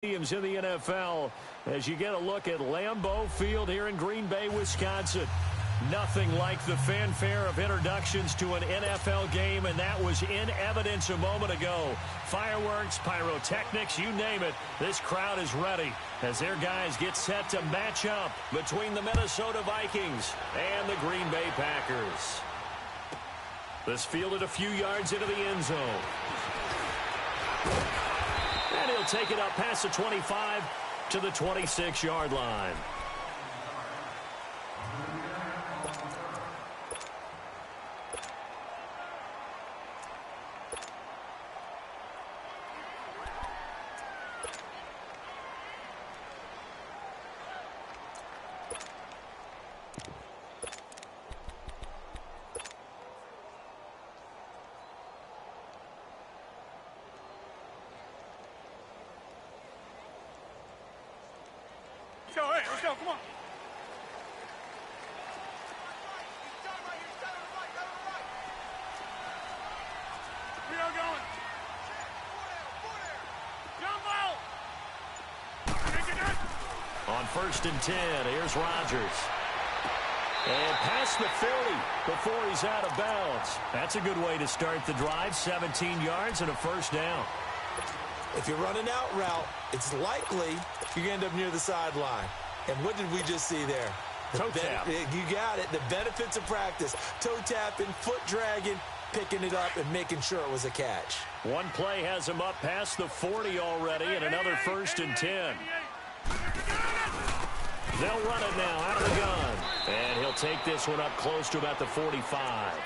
Stadiums in the NFL as you get a look at Lambeau Field here in Green Bay, Wisconsin. Nothing like the fanfare of introductions to an NFL game, and that was in evidence a moment ago. Fireworks, pyrotechnics, you name it. This crowd is ready as their guys get set to match up between the Minnesota Vikings and the Green Bay Packers. This fielded a few yards into the end zone. And he'll take it up past the 25 to the 26-yard line. Let's go, come on. We are going. Jumbo! On 1st and 10, here's Rodgers. And past the 40 before he's out of bounds. That's a good way to start the drive. 17 yards and a first down. If you're running out route, it's likely you're going to end up near the sideline. And what did we just see there? Toe tap. You got it. The benefits of practice. Toe tapping, foot dragging, picking it up, and making sure it was a catch. One play has him up past the 40 already, and another 1st and 10. They'll run it now out of the gun. And he'll take this one up close to about the 45.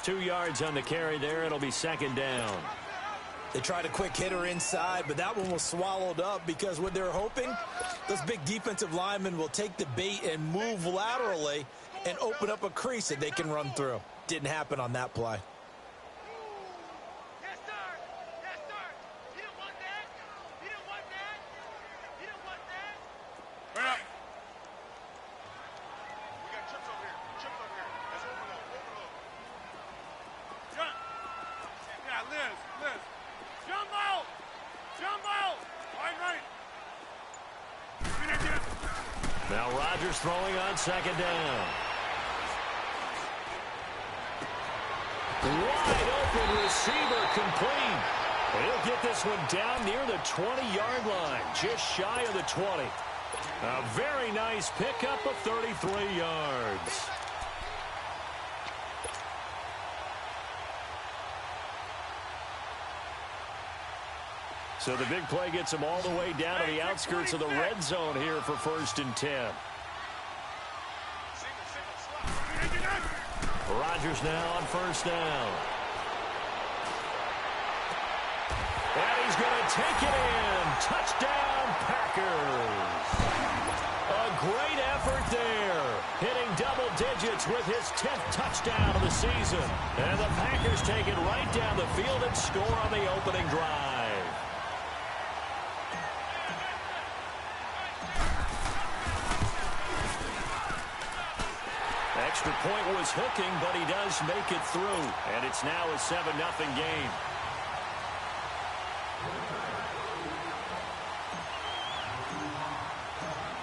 2 yards on the carry there. It'll be 2nd down. They tried a quick hitter inside, but that one was swallowed up because what they're hoping, those big defensive linemen will take the bait and move laterally and open up a crease that they can run through. Didn't happen on that play. Yes, sir. Yes, sir. You didn't want that. You didn't want that. You didn't want that. Right up. We got chips over here. Chips over here. That's overload. Overload. Jump. Yeah, Liz. Jumbo! Jumbo! Right. Now Rodgers throwing on 2nd down. Wide open receiver complete. He'll get this one down near the 20-yard line, just shy of the 20. A very nice pickup of 33 yards. So the big play gets him all the way down to the outskirts of the red zone here for 1st and 10. Rodgers now on 1st down. And he's going to take it in. Touchdown, Packers. A great effort there. Hitting double digits with his 10th touchdown of the season. And the Packers take it right down the field and score on the opening drive. Extra point was hooking, but he does make it through. And it's now a 7-0 game.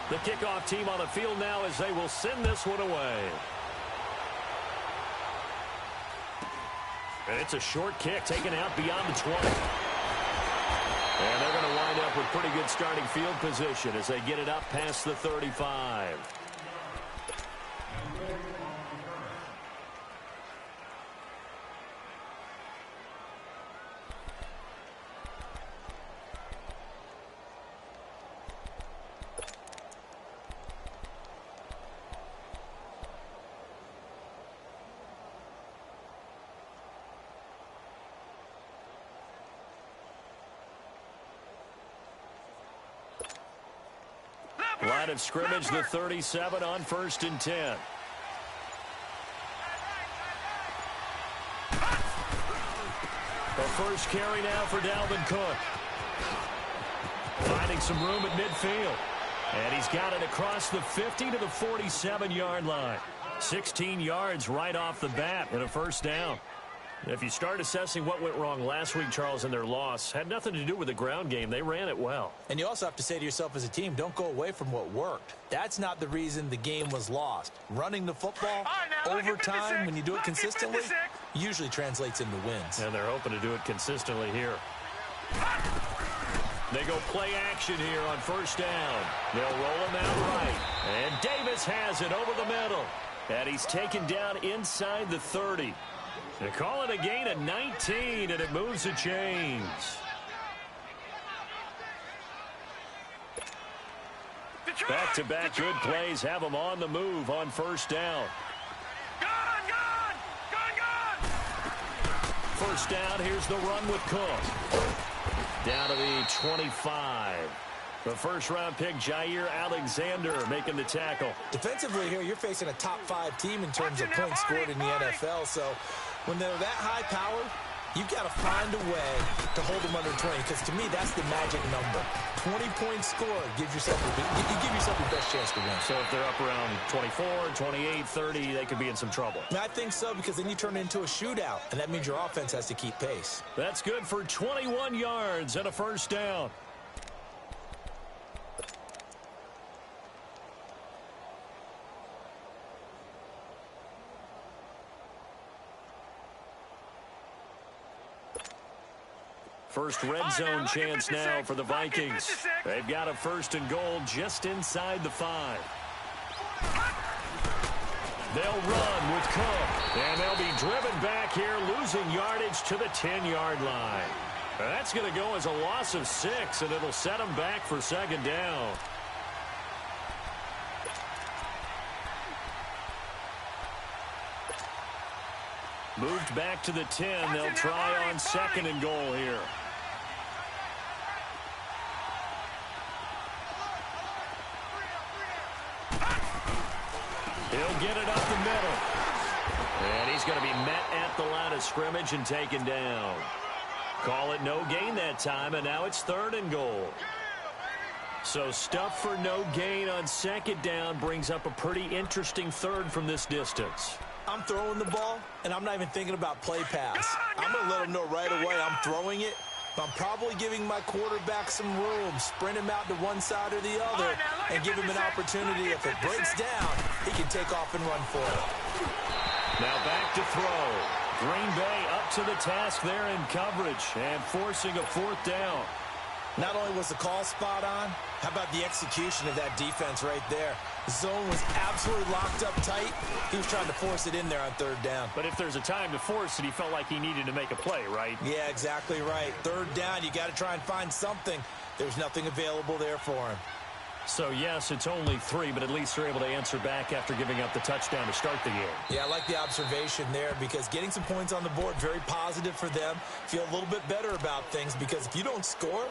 The kickoff team on the field now as they will send this one away. And it's a short kick taken out beyond the 20. And they're going to wind up with pretty good starting field position as they get it up past the 35. Line of scrimmage, the 37 on 1st and 10. The first carry now for Dalvin Cook. Finding some room at midfield. And he's got it across the 50 to the 47-yard line. 16 yards right off the bat and a 1st down. If you start assessing what went wrong last week, Charles, in their loss, had nothing to do with the ground game. They ran it well. And you also have to say to yourself as a team, don't go away from what worked. That's not the reason the game was lost. Running the football over time, when you do it consistently, usually translates into wins. And they're hoping to do it consistently here. They go play action here on first down. They'll roll him out right. And Davis has it over the middle. And he's taken down inside the 30. They call it a gain of 19, and it moves the chains. Back-to-back good plays have them on the move on first down. First down, here's the run with Cook. Down to the 25. The first-round pick, Jair Alexander, making the tackle. Defensively here, you're facing a top-5 team in terms of points scored in the NFL. So when they're that high-powered, you've got to find a way to hold them under 20. Because to me, that's the magic number. 20-point score gives yourself your best chance to win. So if they're up around 24, 28, 30, they could be in some trouble. I think so, because then you turn it into a shootout, and that means your offense has to keep pace. That's good for 21 yards and a first down. First red zone chance now for the Vikings. They've got a first and goal just inside the 5. They'll run with Cook, and they'll be driven back here, losing yardage to the 10-yard line. That's going to go as a loss of 6, and it'll set them back for second down. Moved back to the 10. They'll try on second and goal here. He'll get it up the middle. And he's going to be met at the line of scrimmage and taken down. Call it no gain that time, and now it's third and goal. So stuff for no gain on second down brings up a pretty interesting third from this distance. I'm throwing the ball, and I'm not even thinking about play pass. I'm going to let him know right away I'm throwing it. I'm probably giving my quarterback some room, sprint him out to one side or the other, and give him an opportunity. If it breaks down, he can take off and run for it. Now back to throw. Green Bay up to the task there in coverage and forcing a fourth down. Not only was the call spot on, how about the execution of that defense right there? The zone was absolutely locked up tight. He was trying to force it in there on third down. But if there's a time to force it, he felt like he needed to make a play, right? Yeah, exactly right. Third down, you got to try and find something. There's nothing available there for him. So, yes, it's only 3, but at least they're able to answer back after giving up the touchdown to start the game. Yeah, I like the observation there, because getting some points on the board, very positive for them. Feel a little bit better about things, because if you don't score,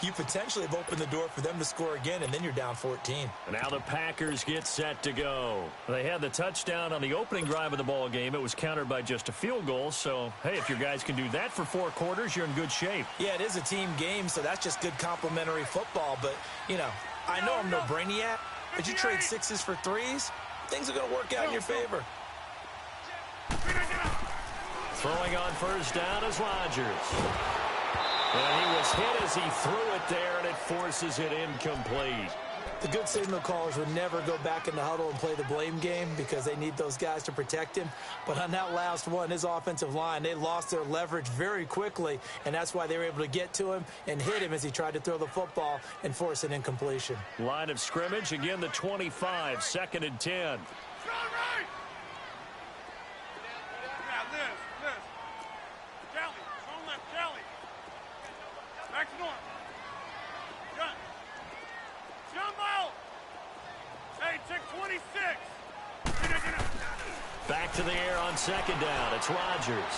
you potentially have opened the door for them to score again, and then you're down 14. And now the Packers get set to go. They had the touchdown on the opening drive of the ball game. It was countered by just a field goal. So, hey, if your guys can do that for 4 quarters, you're in good shape. Yeah, it is a team game, so that's just good complementary football. But, you know, I know I'm no brainiac, but you trade 6s for 3s, things are going to work out in your favor. Throwing on first down is Rodgers. And he was hit as he threw it there, and it forces it incomplete. The good signal callers would never go back in the huddle and play the blame game because they need those guys to protect him. But on that last one, his offensive line, they lost their leverage very quickly, and that's why they were able to get to him and hit him as he tried to throw the football and force an incompletion. Line of scrimmage, again the 25, 2nd and 10. Back to the air on second down. It's Rodgers.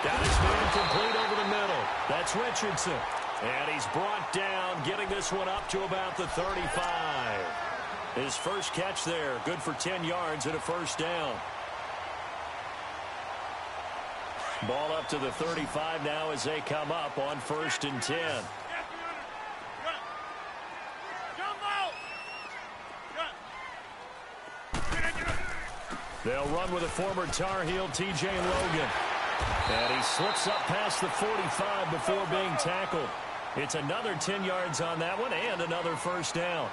Got his man complete over the middle. That's Richardson. And he's brought down, getting this one up to about the 35. His first catch there, good for 10 yards and a first down. Ball up to the 35 now as they come up on 1st and 10. They'll run with a former Tar Heel, T.J. Logan. And he slips up past the 45 before being tackled. It's another 10 yards on that one and another first down.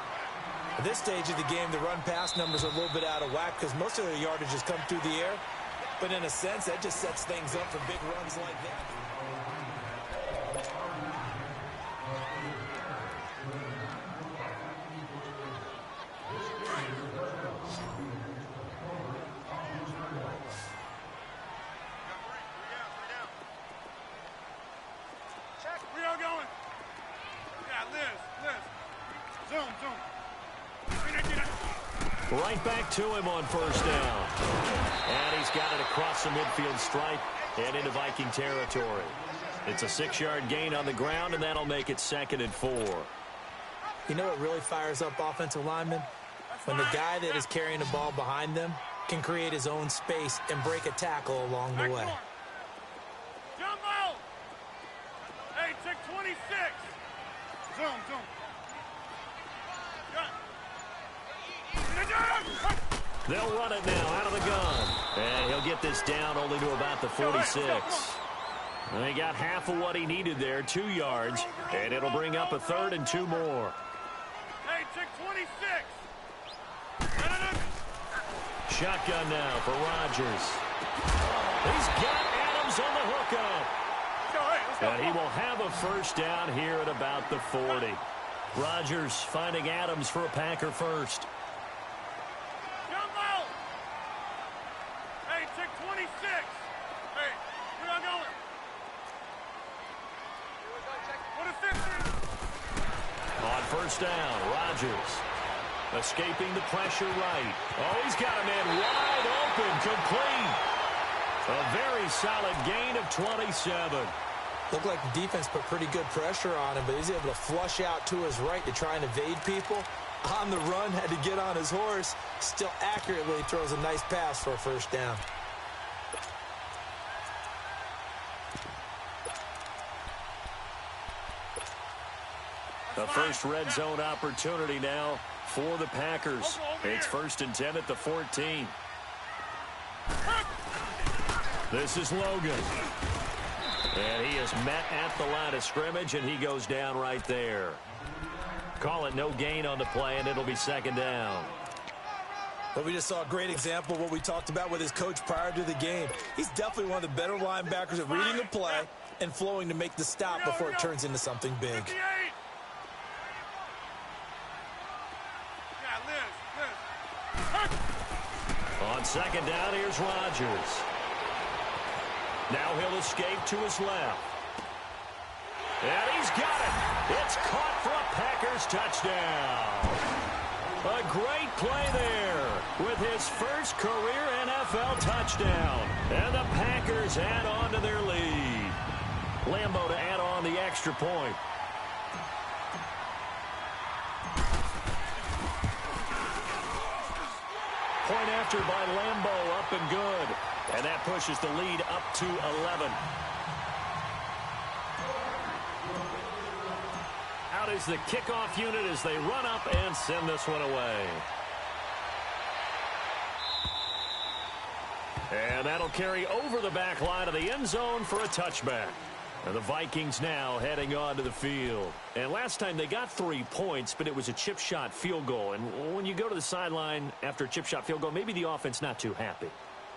At this stage of the game, the run-pass numbers are a little bit out of whack because most of their yardage has come through the air. But in a sense, that just sets things up for big runs like that. Right back to him on first down. And he's got it across the midfield stripe and into Viking territory. It's a 6-yard gain on the ground, and that'll make it 2nd and 4. You know what really fires up offensive linemen? When the guy that is carrying the ball behind them can create his own space and break a tackle along the way. Jumbo! Hey, check 26. Zoom. They'll run it now out of the gun. And he'll get this down only to about the 46. And he got half of what he needed there, 2 yards. And it'll bring up a 3rd and 2 more. Hey, check 26. Shotgun now for Rodgers. He's got Adams on the hookup. And he will have a first down here at about the 40. Rodgers finding Adams for a Packer first. Jumbo! Hey, check 26. Hey, where y'all going? What is this? On first down, Rodgers escaping the pressure right. Oh, he's got a man wide open, complete. A very solid gain of 27. Looked like the defense put pretty good pressure on him, but he's able to flush out to his right to try and evade people. On the run, had to get on his horse. Still accurately throws a nice pass for a first down. The first red zone opportunity now for the Packers. It's 1st and 10 at the 14. This is Logan. And he is met at the line of scrimmage, and he goes down right there. Call it no gain on the play, and it'll be 2nd down. But we just saw a great example of what we talked about with his coach prior to the game. He's definitely one of the better linebackers at reading the play and flowing to make the stop before it turns into something big. On 2nd down, here's Rodgers. Now he'll escape to his left. And he's got it. It's caught for a Packers touchdown. A great play there with his first career NFL touchdown. And the Packers add on to their lead. Lambo to add on the extra point. Point after by Lambo, up and good. And that pushes the lead up to 11. Out is the kickoff unit as they run up and send this one away. And that'll carry over the back line of the end zone for a touchback. And the Vikings now heading onto the field. And last time they got 3 points, but it was a chip shot field goal. And when you go to the sideline after a chip shot field goal, maybe the offense not too happy.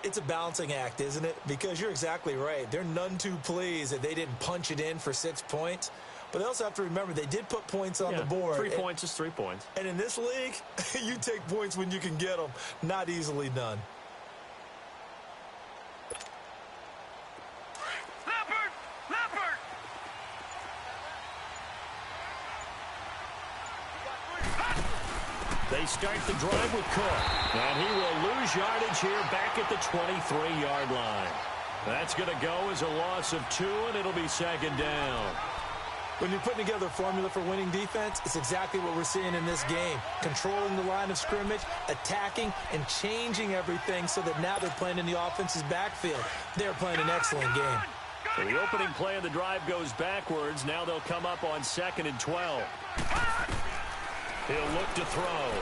It's a balancing act, isn't it? Because you're exactly right. They're none too pleased that they didn't punch it in for 6 points. But they also have to remember they did put points on the board. 3 points is 3 points. And in this league, you take points when you can get them. Not easily done. They start the drive with Cook. And he will lose yardage here back at the 23-yard line. That's going to go as a loss of 2, and it'll be 2nd down. When you're putting together a formula for winning defense, it's exactly what we're seeing in this game. Controlling the line of scrimmage, attacking, and changing everything so that now they're playing in the offense's backfield. They're playing an excellent game. So the opening play of the drive goes backwards. Now they'll come up on 2nd and 12. He'll look to throw.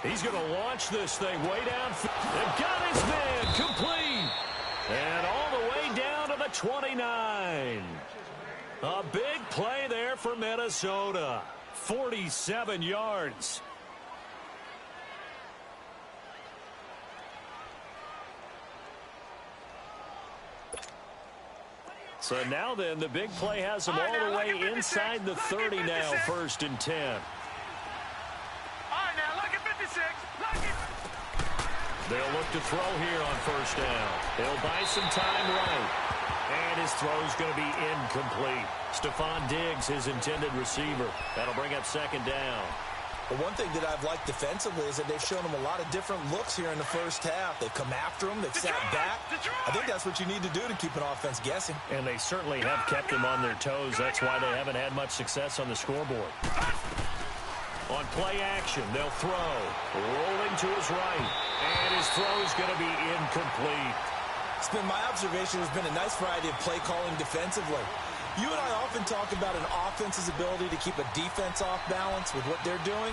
He's going to launch this thing way down. They've got his man complete. And all the way down to the 29. A big play there for Minnesota. 47 yards. So now then, the big play has them all the way inside the 30 now, 1st and 10. They'll look to throw here on 1st down. They'll buy some time right. And his throw's going to be incomplete. Stephon Diggs, his intended receiver. That'll bring up 2nd down. Well, one thing that I've liked defensively is that they've shown him a lot of different looks here in the 1st half. They've come after him. They've sat back. I think that's what you need to do to keep an offense guessing. And they certainly have kept him on their toes. That's why they haven't had much success on the scoreboard. On play action, they'll throw. Rolling to his right. And his throw's going to be incomplete. It's been my observation. There's been a nice variety of play calling defensively. You and I often talk about an offense's ability to keep a defense off balance with what they're doing.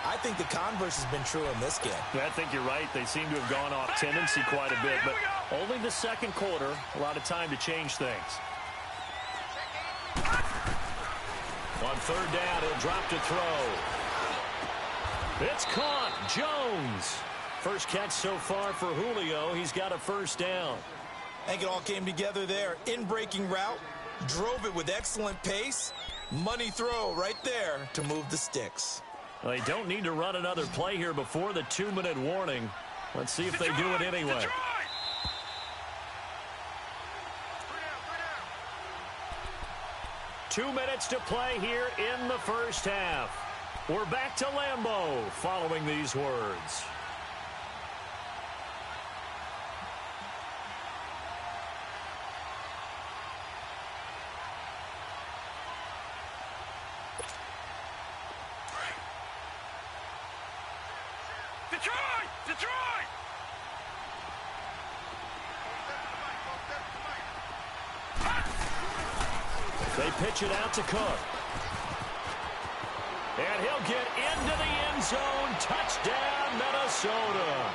I think the converse has been true in this game. I think you're right. They seem to have gone off tendency quite a bit, but only the 2nd quarter. A lot of time to change things. On 3rd down, he'll drop to throw. It's caught. Jones. First catch so far for Julio. He's got a 1st down. I think it all came together there. In-breaking route. Drove it with excellent pace. Money throw right there to move the sticks. Well, they don't need to run another play here before the 2-minute warning. Let's see if they do it anyway. 2 minutes to play here in the 1st half. We're back to Lambeau following these words. Detroit! They pitch it out to Cook. And he'll get into the end zone. Touchdown, Minnesota.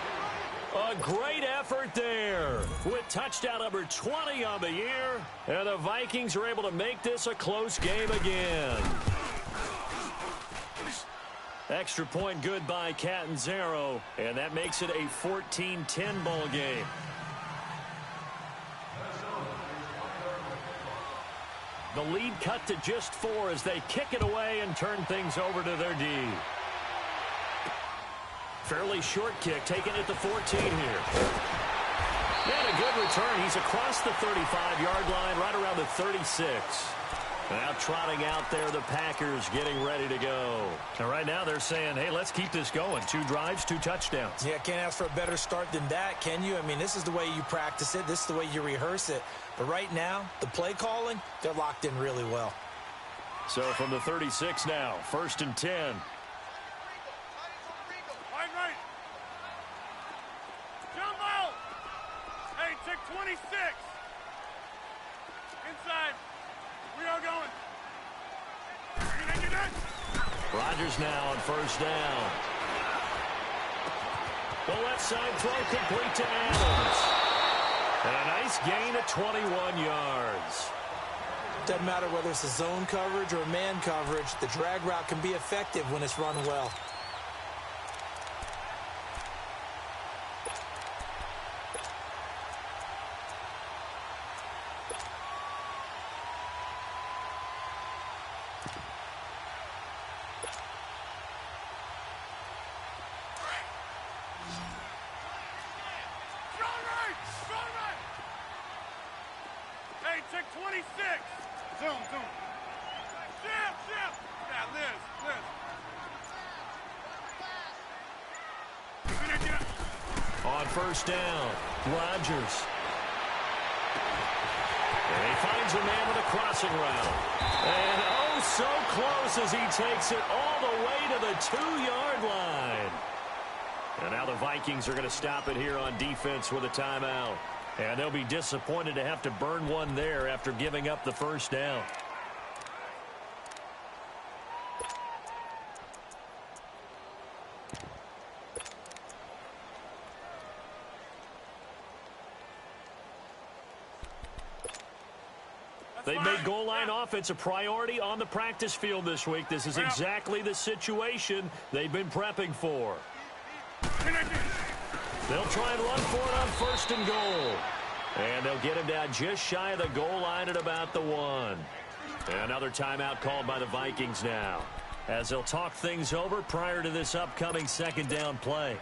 A great effort there with touchdown number 20 on the year. And the Vikings are able to make this a close game again. Extra point good by Catanzaro, and that makes it a 14-10 ball game. The lead cut to just 4 as they kick it away and turn things over to their D. Fairly short kick, taken at the 14 here. And a good return. He's across the 35-yard line, right around the 36. Now trotting out there, the Packers getting ready to go. And right now they're saying, hey, let's keep this going. 2 drives, 2 touchdowns. Yeah, can't ask for a better start than that, can you? I mean, this is the way you practice it. This is the way you rehearse it. But right now, the play calling, they're locked in really well. So from the 36 now, 1st and 10. Wide right. Jumbo! Hey, check 26. Inside. We are going. You're done. Rodgers now on 1st down. The left side throw complete to Adams. And a nice gain of 21 yards. Doesn't matter whether it's a zone coverage or a man coverage, the drag route can be effective when it's run well. Hey, check 26. Zoom. Jim. Yeah, Liz. On 1st down, Rodgers. And he finds a man with a crossing route. And oh, so close as he takes it all the way to the 2-yard line. And now the Vikings are going to stop it here on defense with a timeout. And they'll be disappointed to have to burn one there after giving up the 1st down. They've made goal line offense a priority on the practice field this week. This is exactly the situation they've been prepping for. They'll try and run for it on 1st and goal. And they'll get him down just shy of the goal line at about the 1. Another timeout called by the Vikings now, as they'll talk things over prior to this upcoming 2nd down play.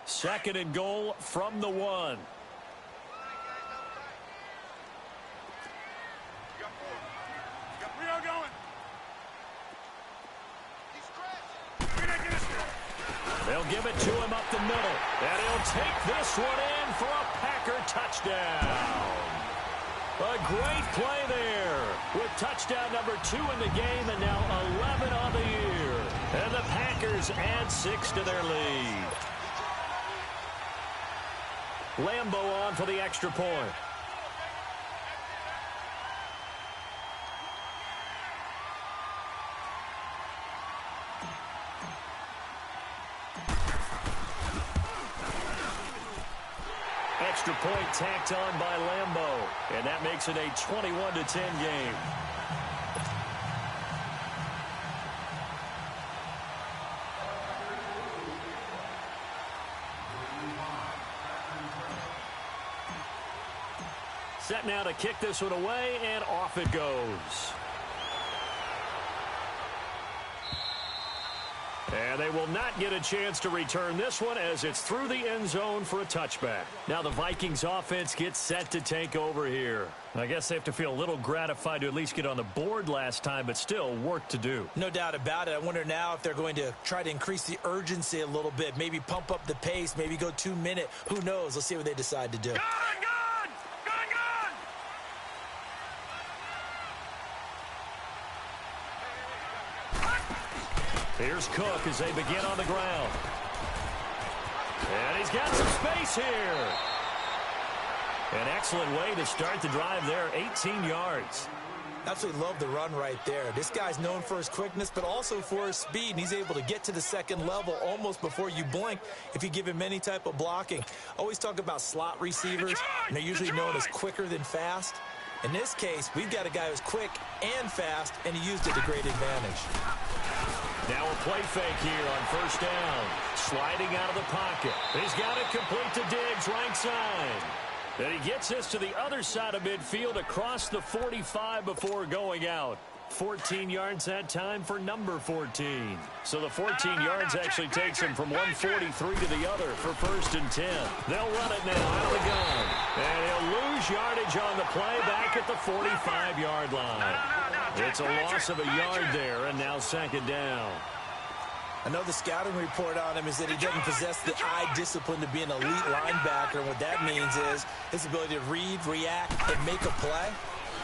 Second and goal from the 1. You got 4. You got Rio going. He's crashing. They'll give it to him up the middle. And he'll take this one in for a Packer touchdown. A great play there with touchdown number 2 in the game and now 11 on the year. And the Packers add 6 to their lead. Lambeau on for the extra point. Extra point tacked on by Lambeau, and that makes it a 21-10 game. Set now to kick this one away, and off it goes. And they will not get a chance to return this one as it's through the end zone for a touchback. Now the Vikings offense gets set to take over here. I guess they have to feel a little gratified to at least get on the board last time, but still work to do. No doubt about it. I wonder now if they're going to try to increase the urgency a little bit, maybe pump up the pace, maybe go 2 minute. Who knows? Let's see what they decide to do. Here's Cook as they begin on the ground. And he's got some space here. An excellent way to start the drive there, 18 yards. Absolutely love the run right there. This guy's known for his quickness, but also for his speed. And he's able to get to the second level almost before you blink if you give him any type of blocking. Always talk about slot receivers, and they're usually known as quicker than fast. In this case, we've got a guy who's quick and fast, and he used it to great advantage. Now a play fake here on 1st down. Sliding out of the pocket. He's got it complete to Diggs, right side. And he gets this to the other side of midfield across the 45 before going out. 14 yards that time for number 14. So the 14 yards actually takes him from 143 to the other for 1st and 10. They'll run it now out of the gun. And he'll lose yardage on the play back at the 45-yard line. It's a loss of a yard there, and now 2nd down. I know the scouting report on him is that he doesn't possess the eye discipline to be an elite linebacker. And what that means is his ability to read, react, and make a play.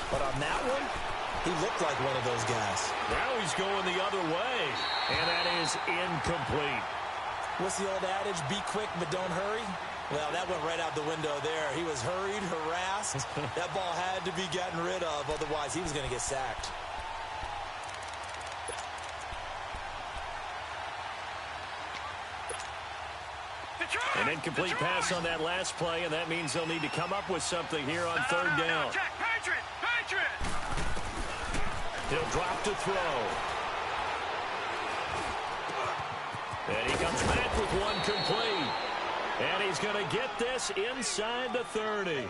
But on that one, he looked like one of those guys. Now he's going the other way, and that is incomplete. What's the old adage? Be quick, but don't hurry. Well, that went right out the window there. He was hurried, harassed. That ball had to be gotten rid of, otherwise he was going to get sacked. An incomplete pass on that last play, and that means they'll need to come up with something here on 3rd down. He'll drop to throw. And he comes back with one complete. And he's going to get this inside the 30.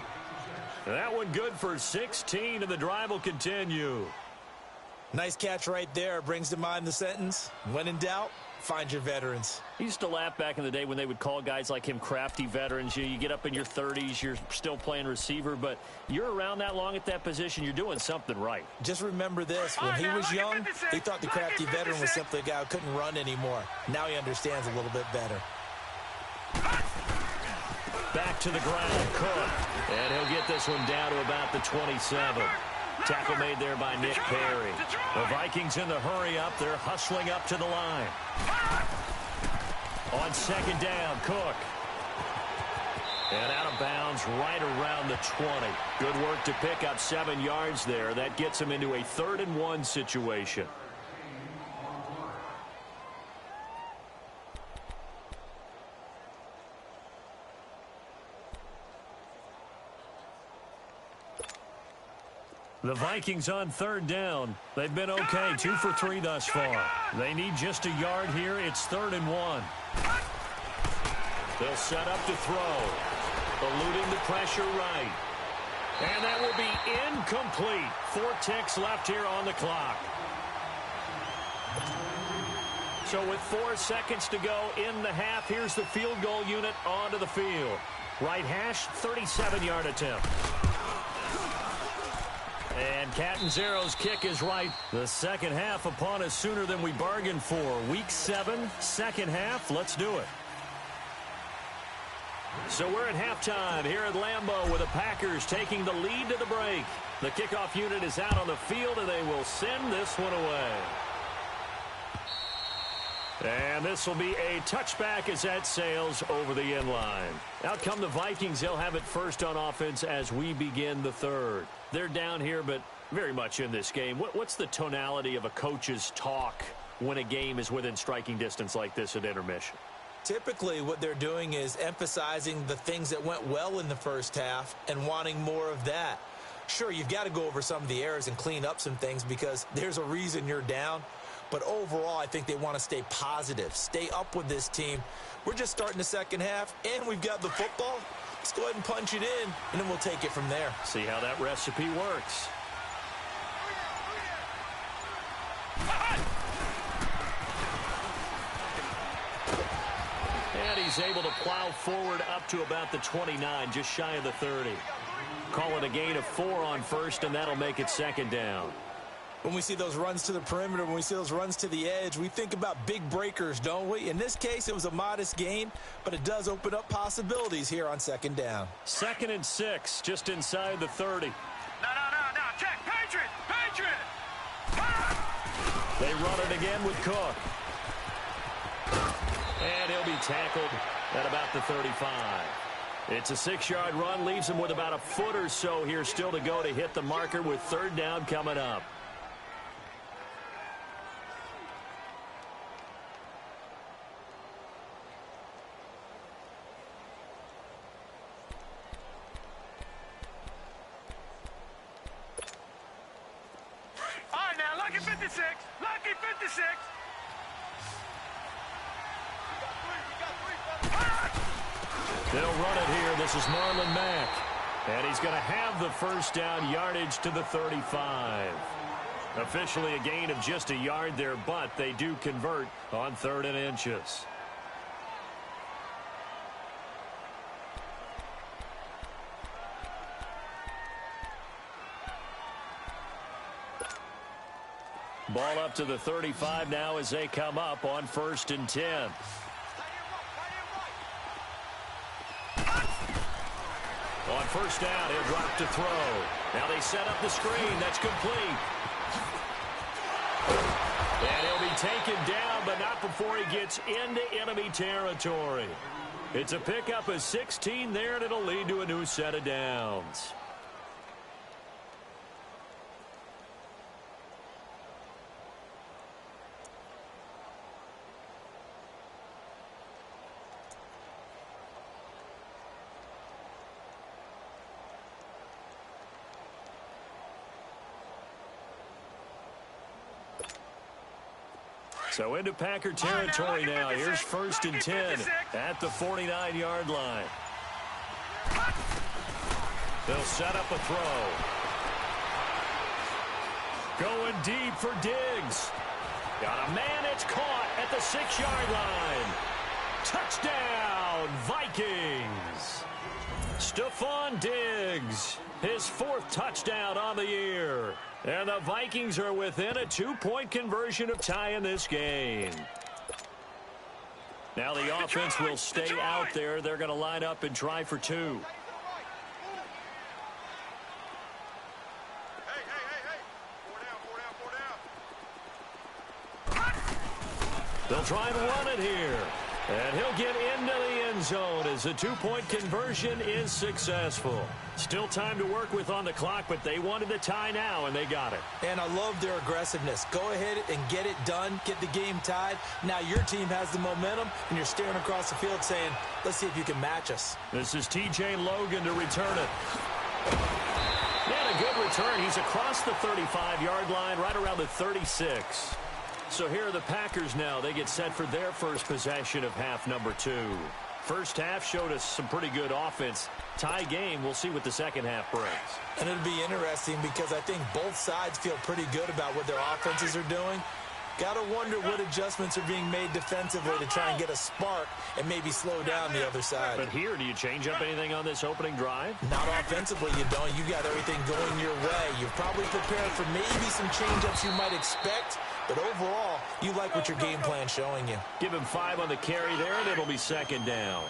That one good for 16, and the drive will continue. Nice catch right there. Brings to mind the sentence, when in doubt, find your veterans. I used to laugh back in the day when they would call guys like him crafty veterans. You get up in your 30s, you're still playing receiver, but you're around that long at that position, you're doing something right. Just remember this, when he was young, he thought the crafty veteran was simply a guy who couldn't run anymore. Now he understands a little bit better. Back to the ground, Cook. And he'll get this one down to about the 27. Tackle made there by Nick Perry. The Vikings in the hurry up. They're hustling up to the line. On second down, Cook. And out of bounds right around the 20. Good work to pick up 7 yards there. That gets him into a 3rd-and-1 situation. The Vikings on 3rd down. They've been okay, 2 for 3 thus far. They need just a yard here. It's 3rd-and-1. They'll set up to throw. Eluding the pressure right. And that will be incomplete. 4 ticks left here on the clock. So with 4 seconds to go in the half, here's the field goal unit onto the field. Right hash, 37-yard attempt. And Catanzaro's kick is right. The second half upon us sooner than we bargained for. Week 7, second half. Let's do it. So we're at halftime here at Lambeau with the Packers taking the lead to the break. The kickoff unit is out on the field, and they will send this one away. And this will be a touchback as that sails over the end line. Out come the Vikings. They'll have it first on offense as we begin the 3rd. They're down here, but very much in this game. What's the tonality of a coach's talk when a game is within striking distance like this at intermission? Typically, what they're doing is emphasizing the things that went well in the first half and wanting more of that. Sure, you've got to go over some of the errors and clean up some things because there's a reason you're down. But overall, I think they want to stay positive, stay up with this team. We're just starting the second half, and we've got the football. Let's go ahead and punch it in, and then we'll take it from there. See how that recipe works. And he's able to plow forward up to about the 29, just shy of the 30. Call it a gain of 4 on first, and that'll make it 2nd down. When we see those runs to the perimeter, when we see those runs to the edge, we think about big breakers, don't we? In this case, it was a modest gain, but it does open up possibilities here on 2nd down. 2nd and 6, just inside the 30. No. Check. Patriot. They run it again with Cook. And he'll be tackled at about the 35. It's a 6-yard run, leaves him with about a foot or so here still to go to hit the marker with 3rd down coming up. All right, now, lucky 56. Lucky 56. They'll run it here. This is Marlon Mack. And he's going to have the 1st down, yardage to the 35. Officially a gain of just a yard there, but they do convert on 3rd and inches. Ball up to the 35 now as they come up on 1st and 10. On 1st down, he'll drop to throw. Now they set up the screen. That's complete. And he'll be taken down, but not before he gets into enemy territory. It's a pickup of 16 there, and it'll lead to a new set of downs. So into Packer territory now. Here's 1st and 10 at the 49-yard line. They'll set up a throw. Going deep for Diggs. Got a man, it's caught at the 6-yard line. Touchdown, Vikings. Stephon Diggs, his 4th touchdown on the year. And the Vikings are within a 2-point conversion of tying this game. Now the offense will stay out there. They're going to line up and try for 2. Hey. They'll try and run it here. And he'll get into the end zone as the two-point conversion is successful. Still time to work with on the clock, but they wanted the tie now, and they got it. And I love their aggressiveness. Go ahead and get it done, get the game tied. Now your team has the momentum, and you're staring across the field saying, let's see if you can match us. This is T.J. Logan to return it. And a good return. He's across the 35-yard line, right around the 36. So here are the Packers now. They get set for their first possession of half number 2. First half showed us some pretty good offense. Tie game, we'll see what the second half brings. And it'll be interesting because I think both sides feel pretty good about what their offenses are doing. Got to wonder what adjustments are being made defensively to try and get a spark and maybe slow down the other side. But here, do you change up anything on this opening drive? Not offensively, you don't. You got everything going your way. You've probably prepared for maybe some change-ups you might expect, but overall, you like what your game plan's showing you. Give him 5 on the carry there, and it'll be second down.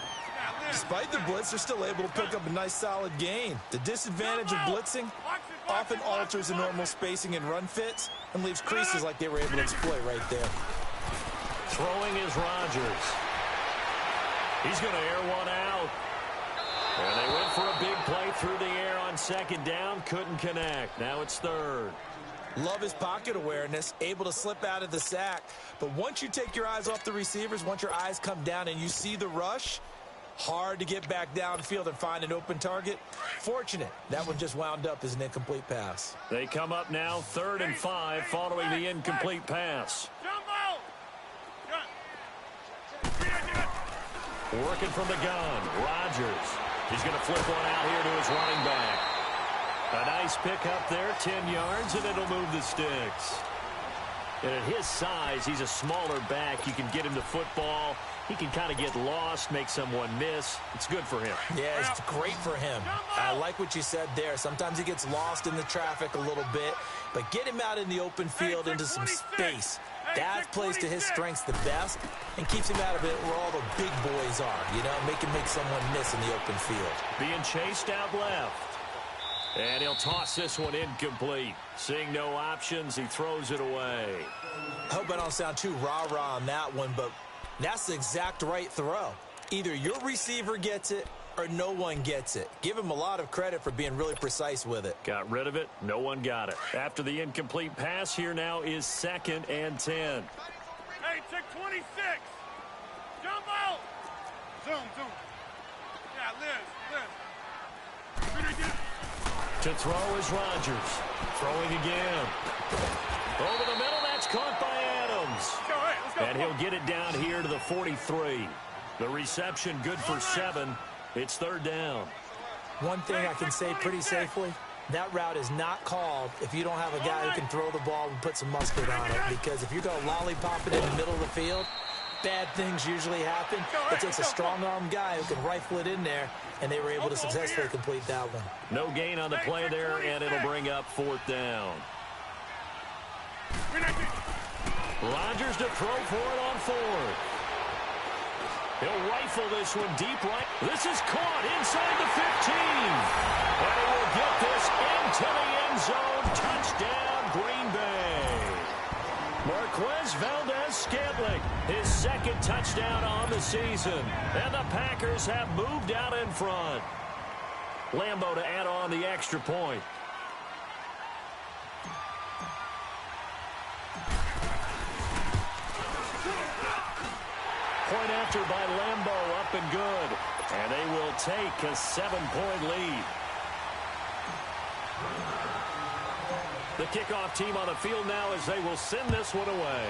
Despite the blitz, they're still able to pick up a nice solid gain. The disadvantage of blitzing often alters the normal spacing and run fits and leaves creases like they were able to exploit right there. Throwing is Rodgers. He's going to air one out. And they went for a big play through the air on second down. Couldn't connect. Now it's third. Love his pocket awareness, able to slip out of the sack. But once you take your eyes off the receivers, once your eyes come down and you see the rush, hard to get back downfield and find an open target. Fortunate, that one just wound up as an incomplete pass. They come up now 3rd and 5 following the incomplete pass. Working from the gun, Rodgers. He's going to flip one out here to his running back. A nice pick up there, 10 yards, and it'll move the sticks. And at his size, he's a smaller back. You can get him to football. He can kind of get lost, make someone miss. It's good for him. Yeah, it's great for him. I like what you said there. Sometimes he gets lost in the traffic a little bit, but get him out in the open field into some space. That plays to his strengths the best and keeps him out of it where all the big boys are, you know, make someone miss in the open field. Being chased out left. And he'll toss this one incomplete. Seeing no options, he throws it away. I hope I don't sound too rah-rah on that one, but that's the exact right throw. Either your receiver gets it or no one gets it. Give him a lot of credit for being really precise with it. Got rid of it. No one got it. After the incomplete pass, here now is 2nd and 10. Hey, check 26. Jumbo. Zoom. Yeah, Liz. To throw is Rodgers. Throwing again. Over the middle, that's caught by Adams. Let's go. And he'll get it down here to the 43. The reception good for 7. It's 3rd down. One thing I can say pretty safely, that route is not called if you don't have a guy who can throw the ball and put some mustard on it. Because if you're going to lollipop it in the middle of the field, bad things usually happen. It takes a strong-arm guy who can rifle it in there, and they were able to successfully complete that one. No gain on the play there, and it'll bring up 4th down. Rodgers to throw for it on 4th. He'll rifle this one deep right. This is caught inside the 15. And he will get this into the end zone. Touchdown, Green Bay. Marquez Valdez-Scantling, his 2nd touchdown on the season. And the Packers have moved out in front. Lambeau to add on the extra point. Point after by Lambeau, up and good. And they will take a 7-point lead. The kickoff team on the field now as they will send this one away.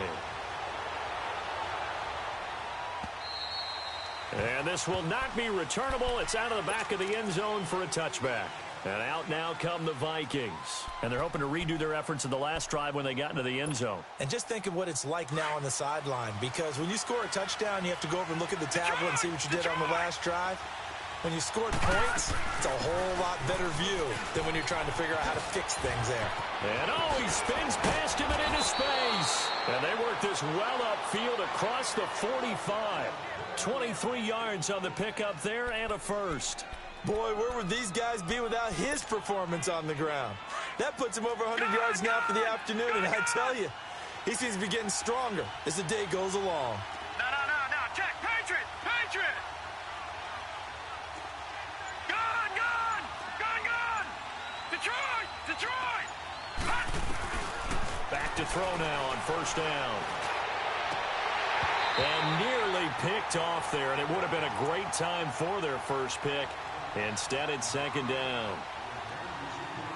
And this will not be returnable. It's out of the back of the end zone for a touchback. And out now come the Vikings. And they're hoping to redo their efforts in the last drive when they got into the end zone. And just think of what it's like now on the sideline, because when you score a touchdown, you have to go over and look at the tablet and see what you did on the last drive. When you scored points, it's a whole lot better view than when you're trying to figure out how to fix things there. And he spins past him and into space. And they work this well upfield across the 45. 23 yards on the pickup there and a first. Boy, where would these guys be without his performance on the ground? That puts him over 100 yards now for the afternoon, and I tell you, He seems to be getting stronger as the day goes along. No. Check. Patriot. Gun. Detroit. Back to throw now on first down. And nearly picked off there, and it would have been a great time for their first pick. Instead, it's second down.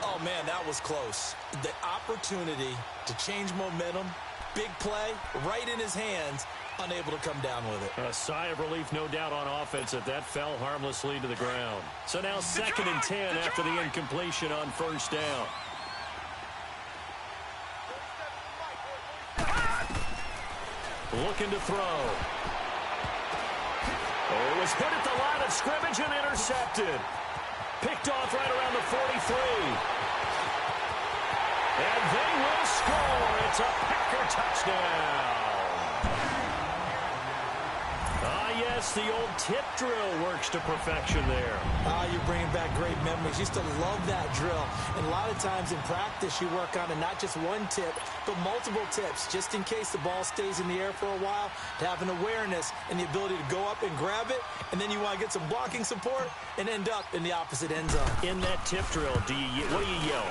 Oh, man, that was close. The opportunity to change momentum, big play, right in his hands, unable to come down with it. A sigh of relief, no doubt, on offense that fell harmlessly to the ground. So now second and 10 after the incompletion on first down. Looking to throw. It was hit at the line of scrimmage and intercepted. Picked off right around the 43. And they will score. It's a Packer touchdown. Yes, the old tip drill works to perfection there. You're bringing back great memories. Used to love that drill. And a lot of times in practice, you work on it, not just one tip, but multiple tips, just in case the ball stays in the air for a while, to have an awareness and the ability to go up and grab it, and then you want to get some blocking support and end up in the opposite end zone. In that tip drill, what do you yell?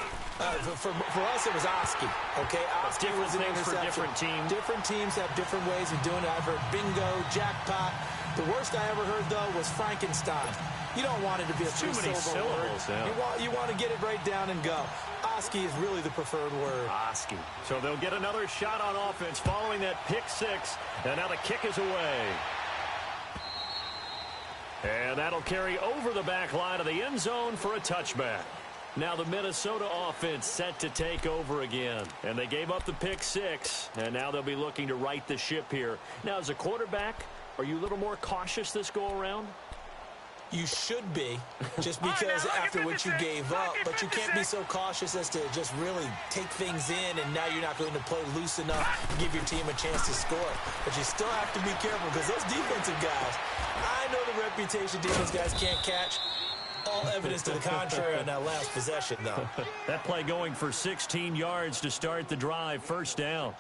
For us, it was Oski. Okay, Oski was an interception. For different teams. Different teams have different ways of doing it. I've heard bingo, jackpot. The worst I ever heard, though, was Frankenstein. You don't want it to be a too many syllables. Yeah. You want to get it right down and go. Oski is really the preferred word. Oski. So they'll get another shot on offense following that pick six. And now the kick is away. And that'll carry over the back line of the end zone for a touchback. Now the Minnesota offense set to take over again. And they gave up the pick six. And now they'll be looking to right the ship here. Now, as a quarterback, are you a little more cautious this go-around? You should be, just because after what you gave up, but you can't be so cautious as to just really take things in, and now you're not going to play loose enough to give your team a chance to score. But you still have to be careful, because those defensive guys, I know the reputation defense guys can't catch. All evidence to the contrary on that last possession, though. That play going for 16 yards to start the drive, first down.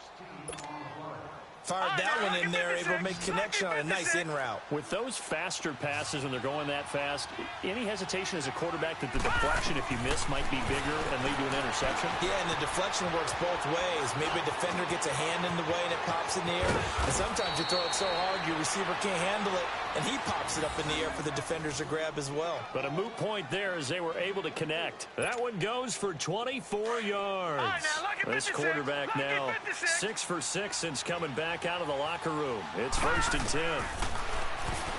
Fired that one in there, able to make connection on a nice in route. With those faster passes when they're going that fast, any hesitation as a quarterback that the deflection, if you miss, might be bigger and lead to an interception? Yeah, and the deflection works both ways. Maybe a defender gets a hand in the way and it pops in the air. And sometimes you throw it so hard your receiver can't handle it, and he pops it up in the air for the defenders to grab as well. But a moot point there as they were able to connect. That one goes for 24 yards. This quarterback now 6 for 6 since coming back out of the locker room. It's first and 10.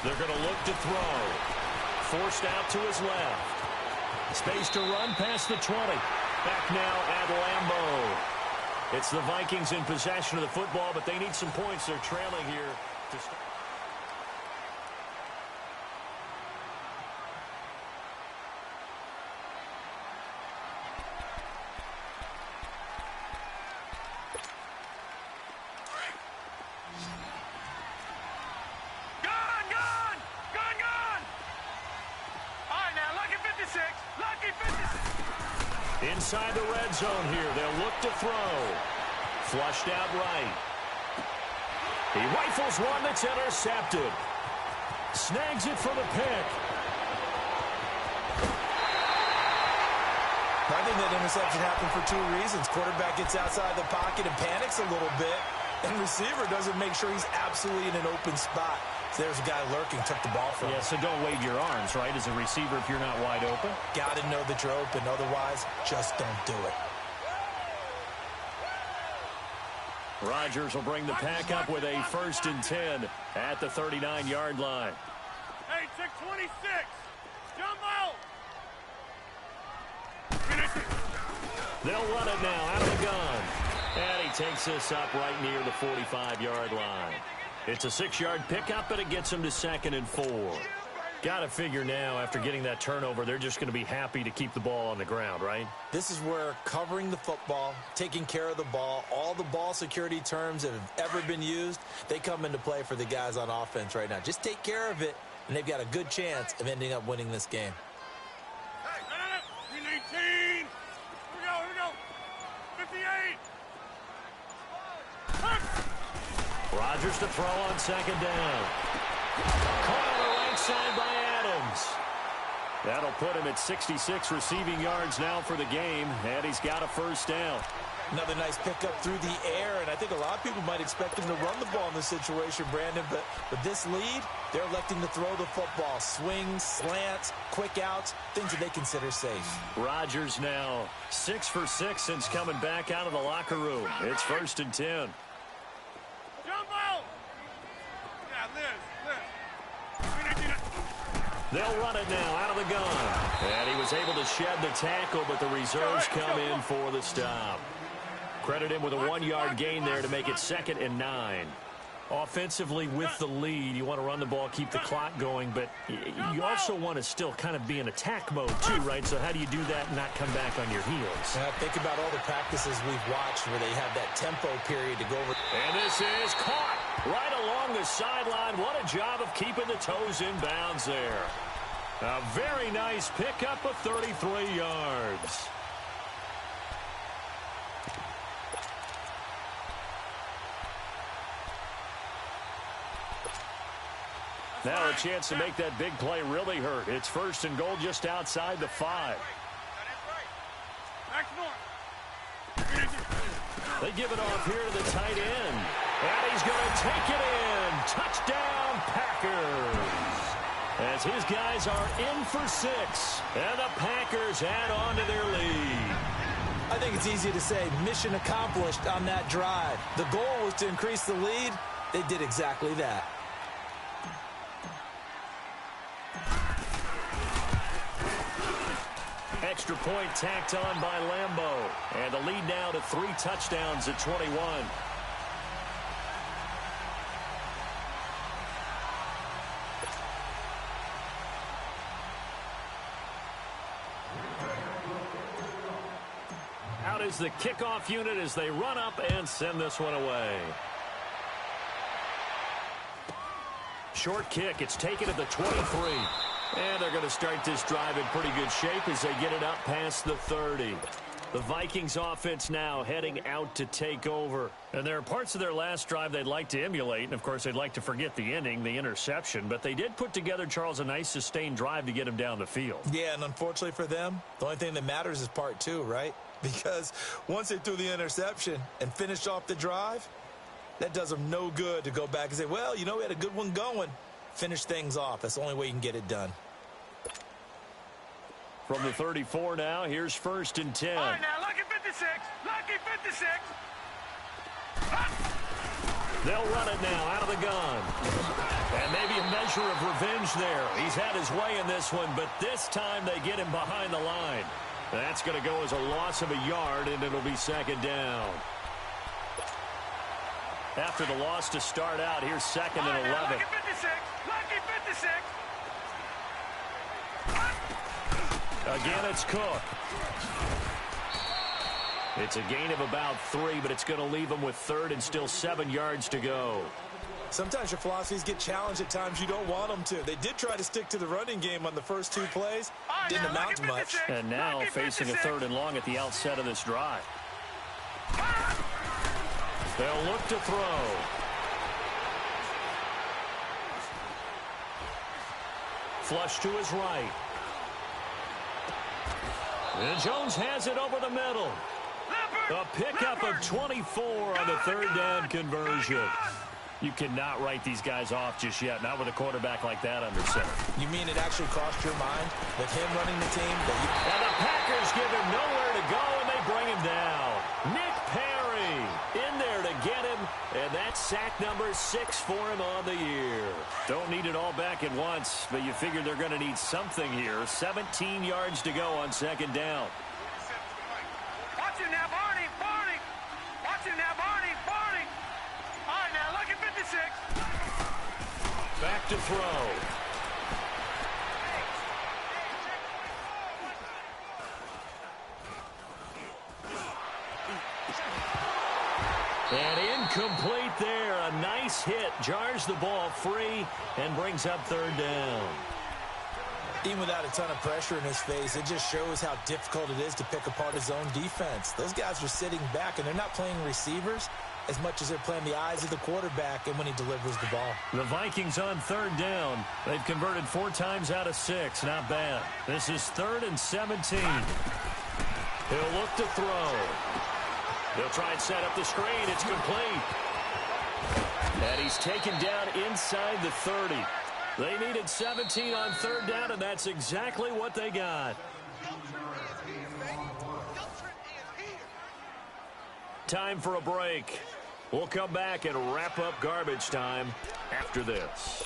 They're going to look to throw. Forced out to his left. Space to run past the 20. Back now at Lambeau. It's the Vikings in possession of the football, but they need some points. They're trailing here to start. Inside the red zone here. They'll look to throw. Flushed out right. He rifles one that's intercepted. Snags it for the pick. I think that interception happened for two reasons. Quarterback gets outside the pocket and panics a little bit, and receiver doesn't make sure he's absolutely in an open spot. So there's a guy lurking, took the ball from him. Yeah, so don't wave your arms, right, as a receiver if you're not wide open. Got to know that you're open. Otherwise, just don't do it. Rodgers will bring the pack up with a first and 10 at the 39-yard line. Hey, check 26. Jump out. They'll run it now out of the gun. And he takes this up right near the 45-yard line. It's a 6-yard pickup, but it gets him to 2nd and 4. Got to figure now, after getting that turnover, they're just going to be happy to keep the ball on the ground, right? This is where covering the football, taking care of the ball, all the ball security terms that have ever been used, they come into play for the guys on offense right now. Just take care of it, and they've got a good chance of ending up winning this game. Hey, 19. Here we go. 58. Rodgers to throw on second down. Caught on the right side by Adams. That'll put him at 66 receiving yards now for the game, and he's got a first down. Another nice pickup through the air, and I think a lot of people might expect him to run the ball in this situation, Brandon, but with this lead, they're electing to throw the football. Swings, slants, quick outs, things that they consider safe. Rodgers now 6 for 6 since coming back out of the locker room. It's 1st and 10. Jumbo! Yeah, Liz. They'll run it now out of the gun. And he was able to shed the tackle, but the reserves come in for the stop. Credit him with a 1-yard gain there to make it 2nd and 9. Offensively with the lead, you want to run the ball, keep the clock going, but you also want to still kind of be in attack mode too, right? So how do you do that and not come back on your heels? Think about all the practices we've watched where they have that tempo period to go over. And this is caught right along the sideline. What a job of keeping the toes in bounds there. A very nice pickup of 33 yards. Now a chance to make that big play really hurt. It's 1st and goal just outside the 5. They give it off here to the tight end. And he's going to take it in. Touchdown, Packers. As his guys are in for 6. And the Packers add on to their lead. I think it's easy to say mission accomplished on that drive. The goal was to increase the lead. They did exactly that. Extra point tacked on by Lambeau. And the lead now to 3 touchdowns at 21. Out is the kickoff unit as they run up and send this one away. Short kick. It's taken at the 23. And they're going to start this drive in pretty good shape as they get it up past the 30. The Vikings offense now heading out to take over. And there are parts of their last drive they'd like to emulate. And, of course, they'd like to forget the ending, the interception. But they did put together, Charles, a nice sustained drive to get him down the field. Yeah, and unfortunately for them, the only thing that matters is part 2, right? Because once they threw the interception and finished off the drive, that does them no good to go back and say, well, you know, we had a good one going. Finish things off. That's the only way you can get it done. From the 34 now, here's 1st and 10. All right, now, lucky 56. Lucky 56. They'll run it now out of the gun. And maybe a measure of revenge there. He's had his way in this one, but this time they get him behind the line. That's going to go as a loss of a yard, and it'll be 2nd down. After the loss to start out, here's 2nd and 11. Lucky 56. Lucky 56. Again, it's Cook. It's a gain of about 3, but it's going to leave them with 3rd and still 7 yards to go. Sometimes your philosophies get challenged at times you don't want them to. They did try to stick to the running game on the first 2 plays. Didn't amount to much. And now facing a 3rd and long at the outset of this drive. They'll look to throw. Flush to his right. And Jones has it over the middle. A pickup of 24 on the 3rd down conversion. You cannot write these guys off just yet, not with a quarterback like that under center. You mean it actually crossed your mind with him running the team? And the Packers give him nowhere to go, and they bring him down. Nick Perry in there to get him, and that's sack number 6 for him on the year. Don't need it all back at once, but you figure they're going to need something here. 17 yards to go on 2nd down. Watch it now, Barney. Barney. Watch it now, Barney. Barney. All right, now, look at 56. Back to throw. And incomplete there. A nice hit. Jars the ball free and brings up 3rd down. Even without a ton of pressure in his face, it just shows how difficult it is to pick apart his own defense. Those guys are sitting back, and they're not playing receivers. as much as they're playing the eyes of the quarterback and when he delivers the ball. The Vikings on third down. They've converted 4 times out of 6. Not bad. This is 3rd and 17. He'll look to throw. He'll try and set up the screen. It's complete. And he's taken down inside the 30. They needed 17 on third down, and that's exactly what they got. Time for a break. We'll come back and wrap up garbage time after this.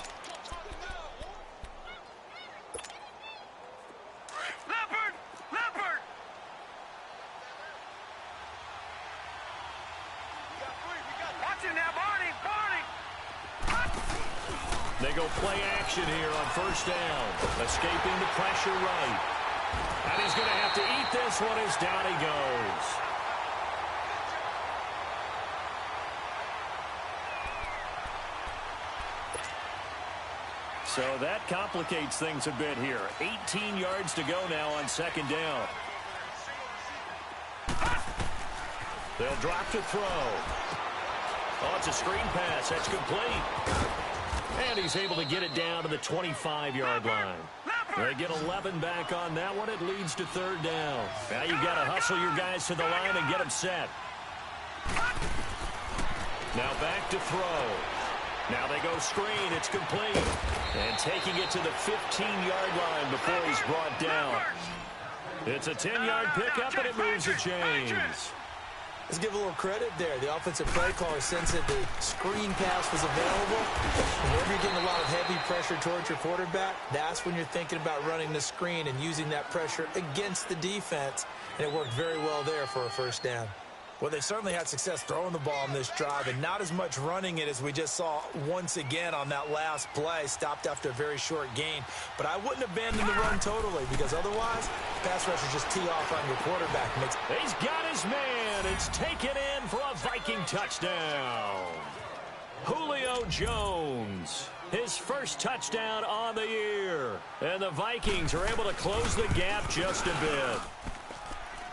They go play action here on first down. Escaping the pressure right. And he's going to have to eat this one as down he goes. So that complicates things a bit here. 18 yards to go now on second down. They'll drop to throw. Oh, it's a screen pass. That's complete. And he's able to get it down to the 25-yard line. They get 11 back on that one. It leads to third down. Now you've got to hustle your guys to the line and get them set. Now back to throw. Now they go screen. It's complete. And taking it to the 15-yard line before he's brought down. It's a 10-yard pickup, and it moves the chains. Let's give a little credit there. The offensive play caller sensed that the screen pass was available. Whenever you're getting a lot of heavy pressure towards your quarterback, that's when you're thinking about running the screen and using that pressure against the defense. And it worked very well there for a first down. Well, they certainly had success throwing the ball in this drive and not as much running it as we just saw once again on that last play. Stopped after a very short gain. But I wouldn't abandon the run totally because otherwise, pass rushers just tee off on your quarterback. He's got his man. It's taken in for a Viking touchdown. Julio Jones, his first touchdown on the year. And the Vikings are able to close the gap just a bit.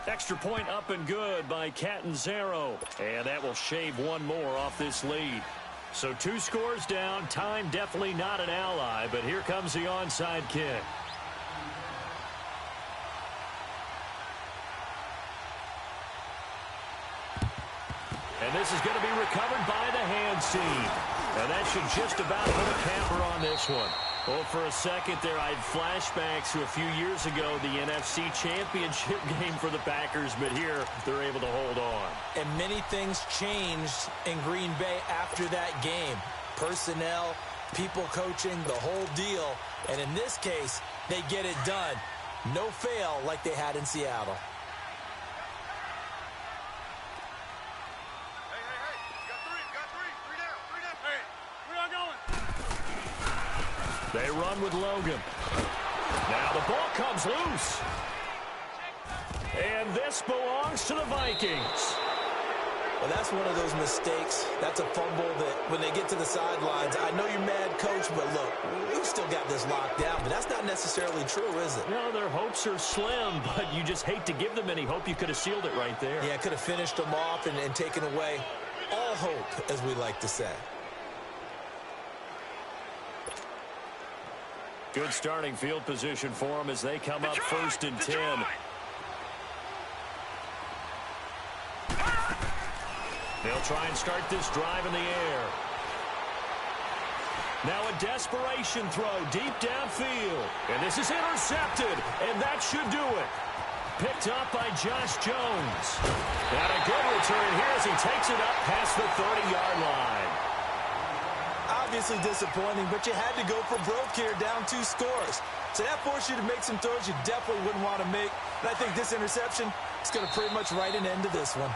Extra point up and good by Catanzaro. And that will shave one more off this lead. So 2 scores down. Time definitely not an ally, but here comes the onside kick. And this is going to be recovered by the hands team. And that should just about put a capper on this one. Well, for a second there, I had flashbacks to a few years ago, the NFC Championship game for the Packers, but here they're able to hold on. And many things changed in Green Bay after that game. Personnel, people coaching, the whole deal. And in this case, they get it done. No fail like they had in Seattle. They run with Logan. Now the ball comes loose. And this belongs to the Vikings. Well, that's one of those mistakes. That's a fumble that when they get to the sidelines, I know you're mad, coach, but look, we've still got this locked down. But that's not necessarily true, is it? No, their hopes are slim, but you just hate to give them any hope. You could have sealed it right there. Yeah, could have finished them off and taken away all hope, as we like to say. Good starting field position for them as they come up 1st and 10. They'll try and start this drive in the air. Now a desperation throw deep downfield. And this is intercepted, and that should do it. Picked up by Josh Jones. And a good return here as he takes it up past the 30-yard line. Obviously disappointing, but you had to go for broke here, down 2 scores. So that forced you to make some throws you definitely wouldn't want to make. And I think this interception is going to pretty much write an end to this one.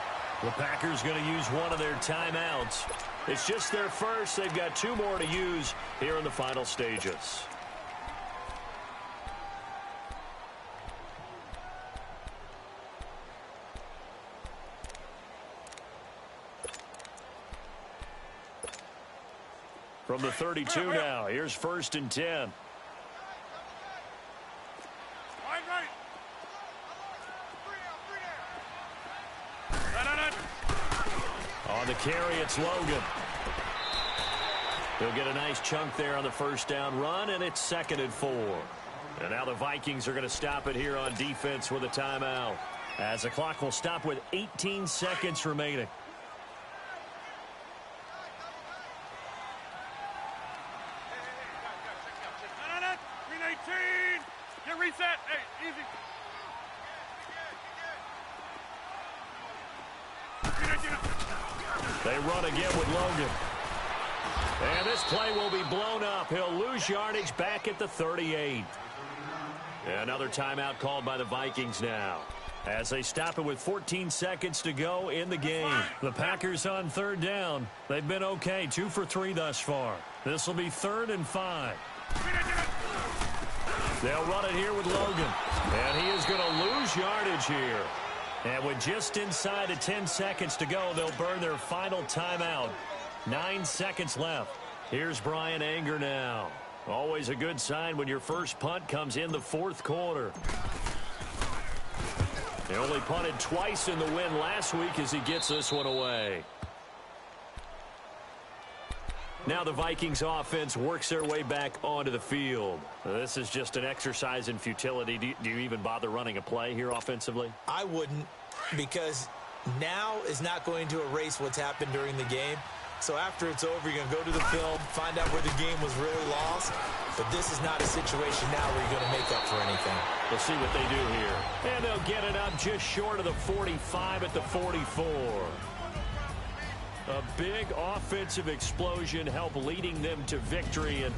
The Packers going to use one of their timeouts. It's just their first. They've got 2 more to use here in the final stages. From the 32 now, here's 1st and 10. On the carry, it's Logan. He'll get a nice chunk there on the first down run, and it's 2nd and 4. And now the Vikings are going to stop it here on defense with a timeout, as the clock will stop with 18 seconds remaining. Reset. Hey, easy. They run again with Logan. And this play will be blown up. He'll lose yardage back at the 38. Another timeout called by the Vikings now, as they stop it with 14 seconds to go in the game. The Packers on 3rd down. They've been okay, 2 for 3 thus far. This will be 3rd and 5. They'll run it here with Logan. And he is going to lose yardage here. And with just inside of 10 seconds to go, they'll burn their final timeout. 9 seconds left. Here's Brian Anger now. Always a good sign when your first punt comes in the 4th quarter. He only punted twice in the win last week as he gets this one away. Now the Vikings offense works their way back onto the field. This is just an exercise in futility. Do you even bother running a play here offensively? I wouldn't, because now is not going to erase what's happened during the game. So after it's over, you're going to go to the film, find out where the game was really lost. But this is not a situation now where you're going to make up for anything. We'll see what they do here. And they'll get it up just short of the 45 at the 44. A big offensive explosion helped leading them to victory. And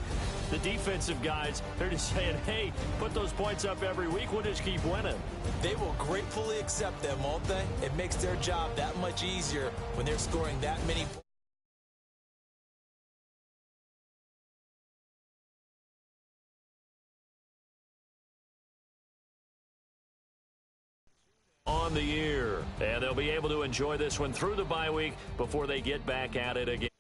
the defensive guys, they're just saying, hey, put those points up every week. We'll just keep winning. They will gratefully accept them, won't they? It makes their job that much easier when they're scoring that many points. On the year, and they'll be able to enjoy this one through the bye week before they get back at it again.